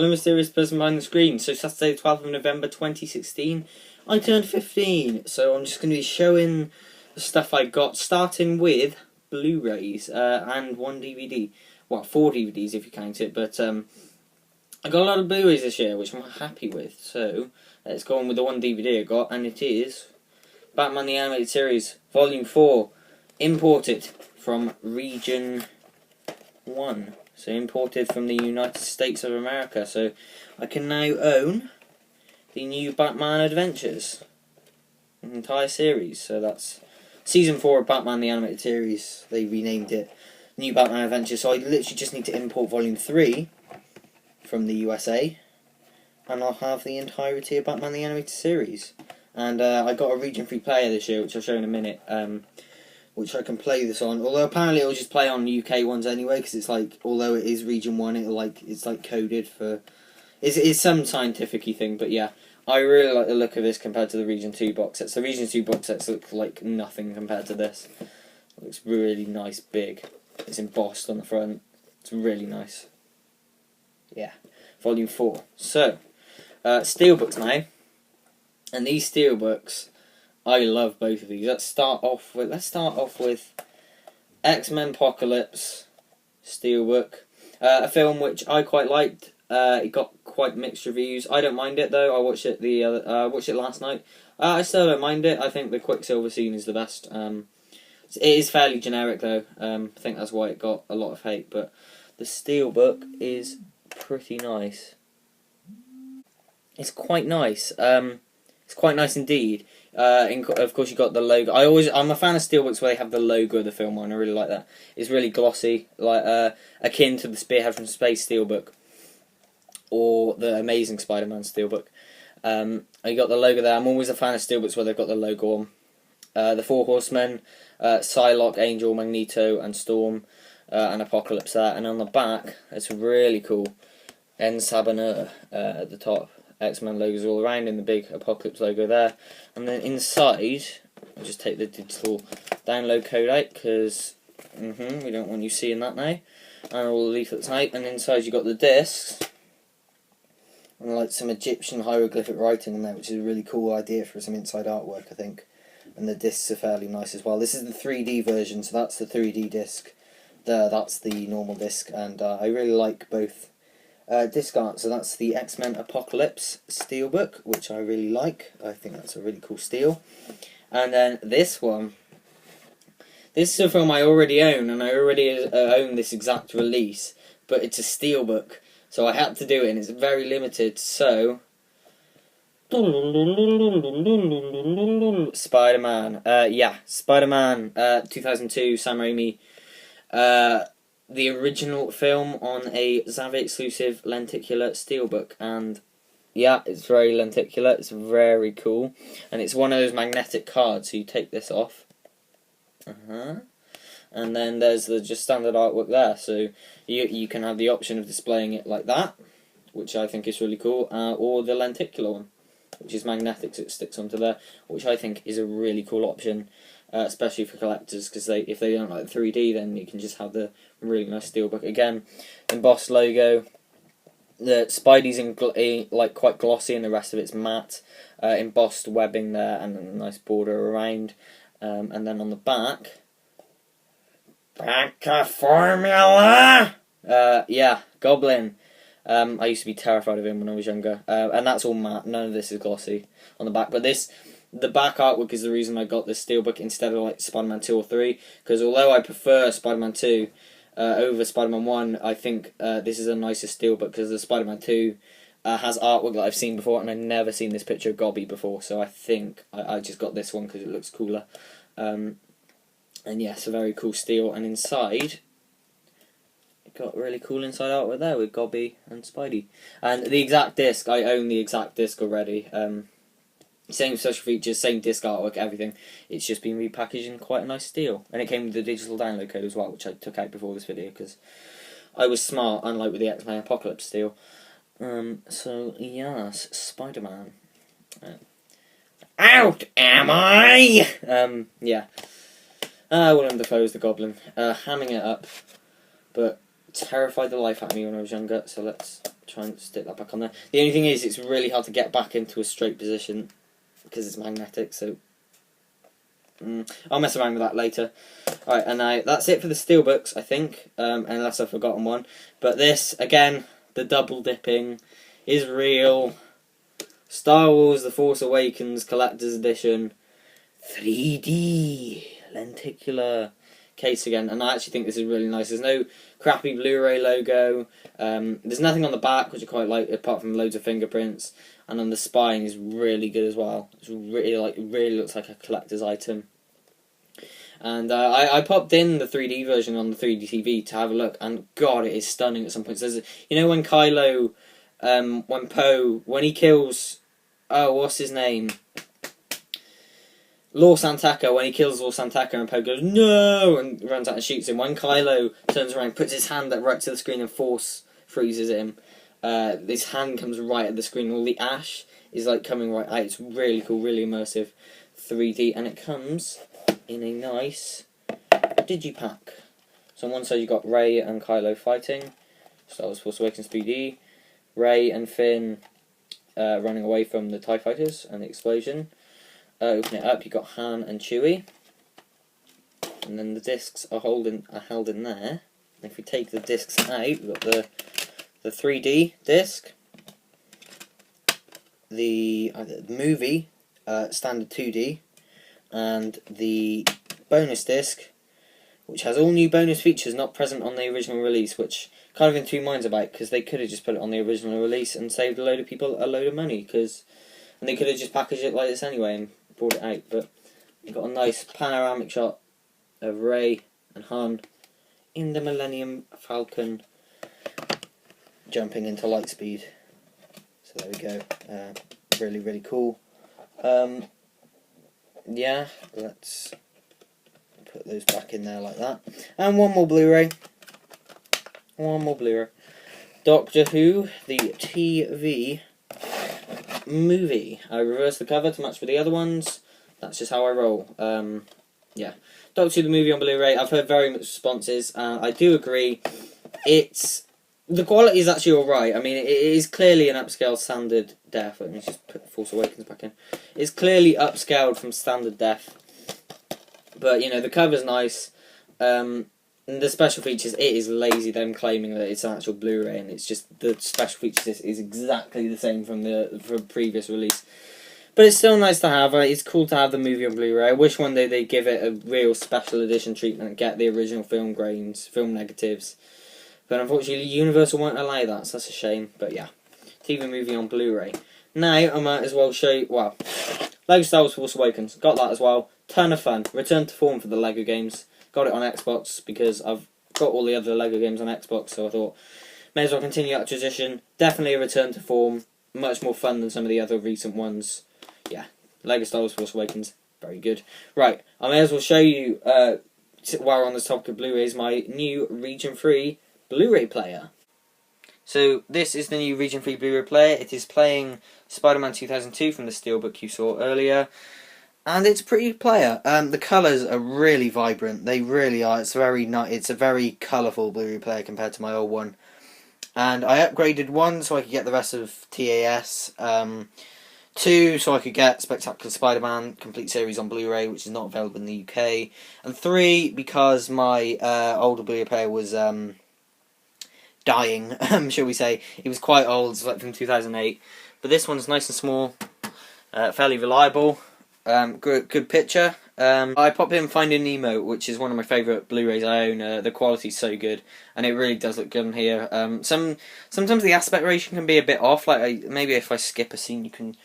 I'm a mysterious person behind the screen. So Saturday, 12th of November 2016, I turned 15. So I'm just going to be showing the stuff I got, starting with Blu-Rays and one DVD. Well, 4 DVDs if you count it, but I got a lot of Blu-Rays this year, which I'm happy with. So let's go on with the one DVD I got, and it is Batman the Animated Series, Volume 4, imported from Region 1. So imported from the United States of America. So I can now own the new Batman Adventures, an entire series. So that's Season 4 of Batman the Animated Series. They renamed it New Batman Adventures. So I literally just need to import Volume 3 from the USA, and I'll have the entirety of Batman the Animated Series. And I got a Region 3 player this year, which I'll show in a minute, which I can play this on. Although apparently it'll just play on UK ones anyway, because it's like, although it is Region 1, it's like coded for... It's some scientific-y thing, but yeah. I really like the look of this compared to the Region 2 box sets. The Region 2 box sets look like nothing compared to this. It looks really nice, big. It's embossed on the front. It's really nice. Yeah. Volume 4. So, Steelbooks now. And these Steelbooks, I love both of these. Let's start off with X-Men Apocalypse Steelbook. A film which I quite liked. It got quite mixed reviews. I don't mind it though. I watched it last night. I still don't mind it. I think the Quicksilver scene is the best. It is fairly generic though. I think that's why it got a lot of hate. But the Steelbook is pretty nice. It's quite nice. It's quite nice indeed. Of course, you got the logo. I'm a fan of Steelbooks where they have the logo of the film on. I really like that. It's really glossy, like akin to the Spearhead from Space Steelbook or the Amazing Spider-Man Steelbook. You got the logo there. I'm always a fan of Steelbooks where they've got the logo on. The Four Horsemen, Psylocke, Angel, Magneto, and Storm, and Apocalypse there. And on the back, it's really cool. En Sabanur at the top. X-Men logos all around, and the big Apocalypse logo there. And then inside, I'll just take the digital download code out, because we don't want you seeing that now. And all the leaflets out, and inside you got the discs, and like some Egyptian hieroglyphic writing in there, which is a really cool idea for some inside artwork, I think. And the discs are fairly nice as well. This is the 3D version, so that's the 3D disc. That's the normal disc, and I really like both disc art. So that's the X-Men Apocalypse Steelbook, which I really like. I think that's a really cool steel. And then this one. This is a film I already own, and I already own this exact release, but it's a Steelbook, so I had to do it, and it's very limited, so... Spider-Man. Yeah, Spider-Man 2002, Sam Raimi. The original film on a Zavvi exclusive lenticular steelbook, and yeah, it's very lenticular, it's very cool, and it's one of those magnetic cards, so you take this off, and then there's the just standard artwork there, so you can have the option of displaying it like that, which I think is really cool, or the lenticular one, which is magnetic, so it sticks onto there, which I think is a really cool option. Especially for collectors, because if they don't like 3D, then you can just have the really nice steelbook. Again, embossed logo. The Spidey's like quite glossy, and the rest of it's matte. Embossed webbing there, and a nice border around. And then on the back, back to formula. Yeah, Goblin. I used to be terrified of him when I was younger, and that's all matte. None of this is glossy on the back, but the back artwork is the reason I got this steelbook instead of like Spider-Man 2 or 3, because although I prefer Spider-Man 2 over Spider-Man 1, I think this is a nicer steelbook, because the Spider-Man 2 has artwork that I've seen before, and I've never seen this picture of Gobby before, so I think I just got this one because it looks cooler. And yes, a very cool steel, and inside it got really cool inside artwork there with Gobby and Spidey. And the exact disc, I own the exact disc already. Same special features, same disc artwork, everything. It's just been repackaged in quite a nice steel. And it came with the digital download code as well, which I took out before this video, because I was smart, unlike with the X-Men Apocalypse steel. So, yes, Spider-Man. Out am I! Yeah. Willem Dafoe's the Goblin. Hamming it up, but terrified the life out of me when I was younger, so let's try and stick that back on there. The only thing is, it's really hard to get back into a straight position because it's magnetic, so I'll mess around with that later. Alright, and now that's it for the Steelbooks, I think, unless I've forgotten one. But this, again, the double dipping is real. Star Wars The Force Awakens Collector's Edition 3D lenticular case again, and I actually think this is really nice. There's no crappy Blu-Ray logo. There's nothing on the back, which I quite like, apart from loads of fingerprints. And on the spine is really good as well. It's really it really looks like a collector's item. And I popped in the 3D version on the 3D TV to have a look, and God, it is stunning at some points. There's when Kylo, when Poe, when he kills, what's his name? Lord Santaco, when he kills Lord Santaco and Poe goes, no, and runs out and shoots him. When Kylo turns around, puts his hand right to the screen and force freezes him, his hand comes right at the screen. All the ash is like coming right out. It's really cool, really immersive 3D, and it comes in a nice digipack. So on one side you've got Rey and Kylo fighting, Star Wars Force Awakens 3D, Rey and Finn running away from the TIE fighters and the explosion. Open it up, you've got Han and Chewie, and then the discs are held in there. And if we take the discs out, we've got the 3D disc, the movie standard 2D, and the bonus disc, which has all new bonus features not present on the original release, which kind of in two minds about, because they could have just put it on the original release and saved a load of people a load of money, and they could have just packaged it like this anyway and brought it out. But you've got a nice panoramic shot of Rey and Han in the Millennium Falcon jumping into light speed. So there we go. Really, really cool. Yeah, let's put those back in there like that. And one more Blu-ray. Doctor Who, the TV movie. I reversed the cover to match with the other ones. That's just how I roll. Yeah, Doctor Who the movie on Blu-ray. I've heard very much responses. I do agree. The quality is actually alright. I mean, it is clearly an upscale standard def. Let me just put Force Awakens back in. It's clearly upscaled from standard def. But, the cover's nice. And the special features, it is lazy them claiming that it's an actual Blu-ray, and it's just the special features is exactly the same from previous release. But it's still nice to have. It's cool to have the movie on Blu-ray. I wish one day they'd give it a real special edition treatment and get the original film grains, film negatives. But unfortunately, Universal won't allow that, so that's a shame. But yeah, TV movie on Blu-ray. Now, I might as well show you, well, Lego Star Wars Force Awakens. Got that as well. Ton of fun. Return to form for the Lego games. Got it on Xbox because I've got all the other Lego games on Xbox, so I thought, may as well continue that tradition. Definitely a return to form. Much more fun than some of the other recent ones. Yeah, Lego Star Wars Force Awakens. Very good. Right, I may as well show you, while we're on the topic of Blu-rays, my new Region 3 Blu-ray player. So this is the new Region 3 Blu-ray player. It is playing Spider-Man 2002 from the Steelbook you saw earlier, and it's a pretty player. The colours are really vibrant. They really are. It's a very colourful Blu-ray player compared to my old one. And I upgraded 1 so I could get the rest of TAS. 2 so I could get Spectacular Spider-Man Complete Series on Blu-ray, which is not available in the UK. And 3 because my older Blu-ray player was dying, shall we say. It was quite old, it's like from 2008. But this one's nice and small, fairly reliable, good picture. I popped in Finding Nemo, which is one of my favourite Blu-rays I own. The quality's so good, and it really does look good on here. Sometimes the aspect ratio can be a bit off, like maybe if I skip a scene you can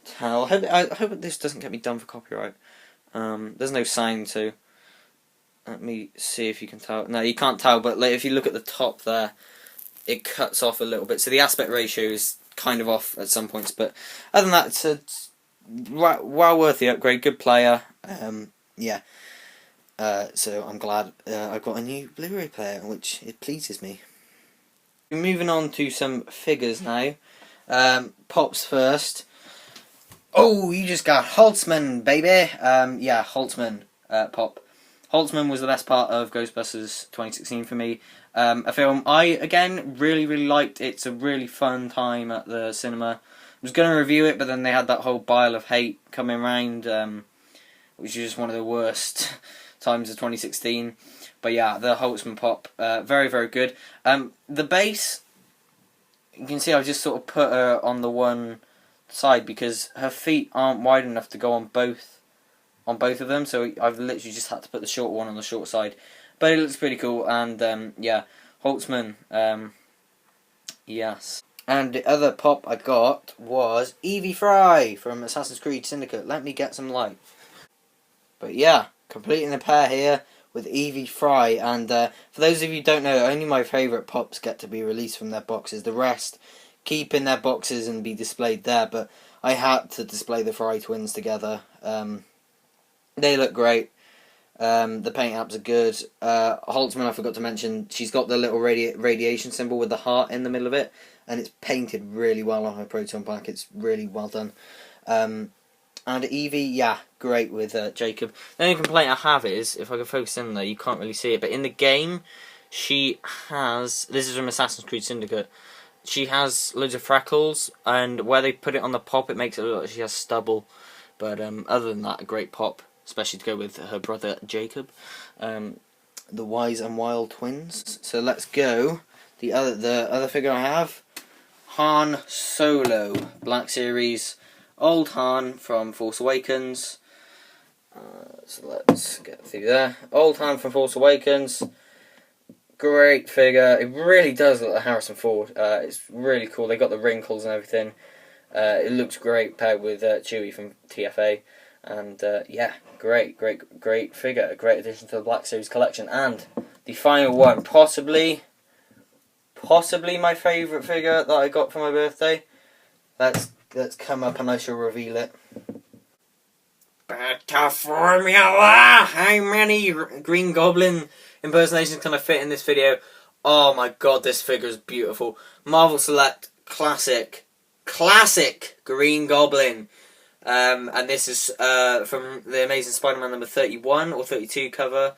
tell. I hope this doesn't get me done for copyright. There's no sound, so let me see if you can tell. No, you can't tell, but like, if you look at the top there, it cuts off a little bit, so the aspect ratio is kind of off at some points, but other than that, it's well worth the upgrade. Good player. Yeah. So I'm glad I've got a new Blu-ray player, which it pleases me. Moving on to some figures now. Pops first. Oh, you just got Holtzman, baby. Yeah, Holtzman pop. Holtzman was the best part of Ghostbusters 2016 for me. A film I, again, really liked. It's a really fun time at the cinema. I was going to review it, but then they had that whole bile of hate coming around, which is just one of the worst times of 2016. But yeah, the Holtzman pop, very good. The bass, you can see I've just sort of put her on the one side because her feet aren't wide enough to go on both of them, so I've literally just had to put the short one on the short side. But it looks pretty cool, and yeah, Holtzman, yes. And the other pop I got was Evie Fry from Assassin's Creed Syndicate. Let me get some light. But yeah, completing the pair here with Evie Fry. And for those of you who don't know, only my favourite pops get to be released from their boxes. The rest keep in their boxes and be displayed there. But I had to display the Fry twins together. They look great. The paint apps are good. Holtzman, I forgot to mention, she's got the little radiation symbol with the heart in the middle of it, and it's painted really well on her proton pack. It's really well done. And Evie, yeah, great with Jacob. The only complaint I have is, if I can focus in there, you can't really see it, but in the game, she has, this is from Assassin's Creed Syndicate, she has loads of freckles, and where they put it on the pop, it makes it look like she has stubble. But other than that, a great pop, especially to go with her brother Jacob, the Wise and Wild twins. So let's go. The other figure I have, Han Solo, Black Series, old Han from Force Awakens. So let's get through there. Old Han from Force Awakens. Great figure. It really does look like Harrison Ford. It's really cool. They got the wrinkles and everything. It looks great paired with Chewie from TFA. And yeah, great figure. A great addition to the Black Series collection. And the final one, possibly my favourite figure that I got for my birthday. Let's come up and I shall reveal it. Better formula! How many Green Goblin impersonations can I fit in this video? Oh my god, this figure is beautiful. Marvel Select Classic Green Goblin. And this is from the Amazing Spider-Man number 31 or 32 cover.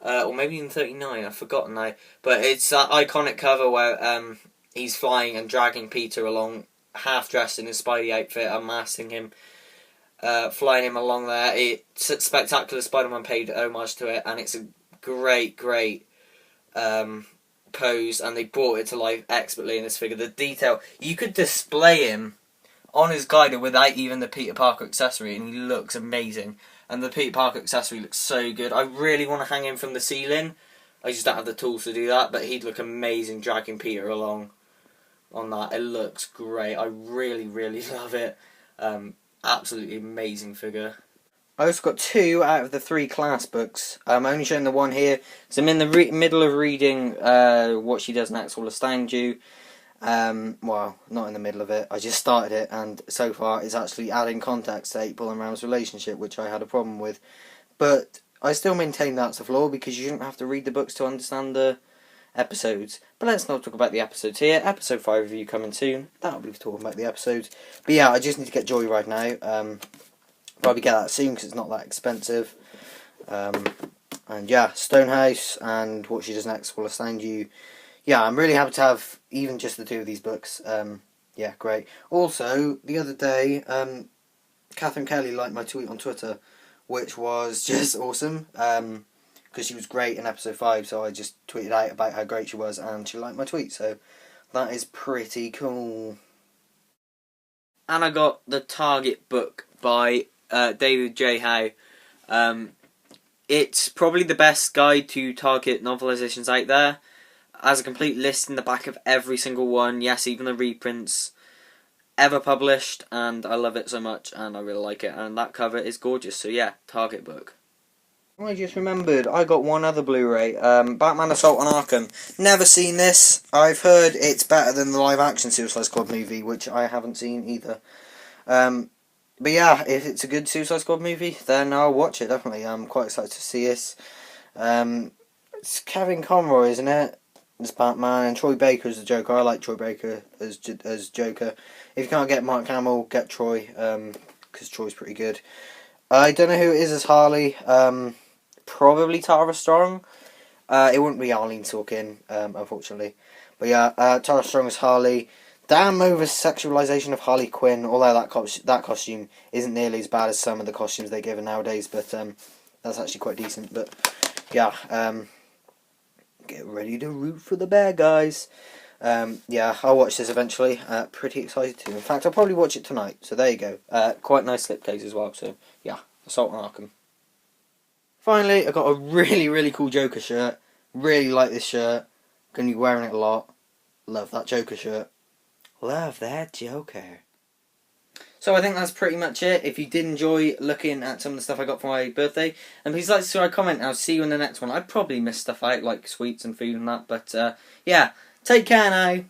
Or maybe even 39, I've forgotten now. But it's that iconic cover where he's flying and dragging Peter along, half dressed in his Spidey outfit, unmasking him, flying him along there. It's a spectacular. Spider-Man paid homage to it, and it's a great pose, and they brought it to life expertly in this figure. The detail, you could display him on his glider without even the Peter Parker accessory, and he looks amazing. And the Peter Parker accessory looks so good. I really want to hang him from the ceiling. I just don't have the tools to do that, but he'd look amazing dragging Peter along on that. It looks great. I really love it. Absolutely amazing figure. I also got 2 out of the 3 class books. I'm only showing the one here because I'm in the middle of reading What She Does Next Will Astound You. Well, not in the middle of it. I just started it, and so far it's actually adding context to April and Ram's relationship, which I had a problem with. But I still maintain that's a flaw because you shouldn't have to read the books to understand the episodes. But let's not talk about the episodes here. Episode 5 review coming soon. That'll be talking about the episodes. But yeah, I just need to get Joyride now. Probably get that soon because it's not that expensive. And yeah, Stonehouse and What She Does Next Will Astound You. Yeah, I'm really happy to have even just the 2 of these books. Yeah, great. Also, the other day, Catherine Kelly liked my tweet on Twitter, which was just awesome. Because she was great in episode 5, so I just tweeted out about how great she was, and she liked my tweet, so that is pretty cool. And I got the Target book by David J. Howe. It's probably the best guide to Target novelizations out there. Has a complete list in the back of every single one, yes, even the reprints ever published, and I love it so much, and I really like it, and that cover is gorgeous, so yeah, Target book. I just remembered, I got one other Blu-ray, Batman Assault on Arkham. Never seen this. I've heard it's better than the live-action Suicide Squad movie, which I haven't seen either. But yeah, if it's a good Suicide Squad movie, then I'll watch it, definitely. I'm quite excited to see this. It's Kevin Conroy, isn't it? As Batman, and Troy Baker as the Joker. I like Troy Baker as Joker. If you can't get Mark Hamill, get Troy, because Troy's pretty good. I don't know who it is as Harley. probably Tara Strong. It wouldn't be Arlene Sorkin, unfortunately. But yeah, Tara Strong is Harley. Damn over-sexualization of Harley Quinn, although that costume isn't nearly as bad as some of the costumes they give her nowadays, but that's actually quite decent. But yeah, get ready to root for the bad guys. Yeah, I'll watch this eventually. Pretty excited to. In fact, I'll probably watch it tonight, so there you go. Quite nice slipcase as well, so yeah, Assault on Arkham. Finally, I got a really, really cool Joker shirt. Really like this shirt. Gonna be wearing it a lot. Love that Joker shirt. Love that Joker. So I think that's pretty much it. If you did enjoy looking at some of the stuff I got for my birthday, and please like, subscribe, comment, I'll see you in the next one. I probably missed stuff out, like sweets and food and that, but yeah, take care now.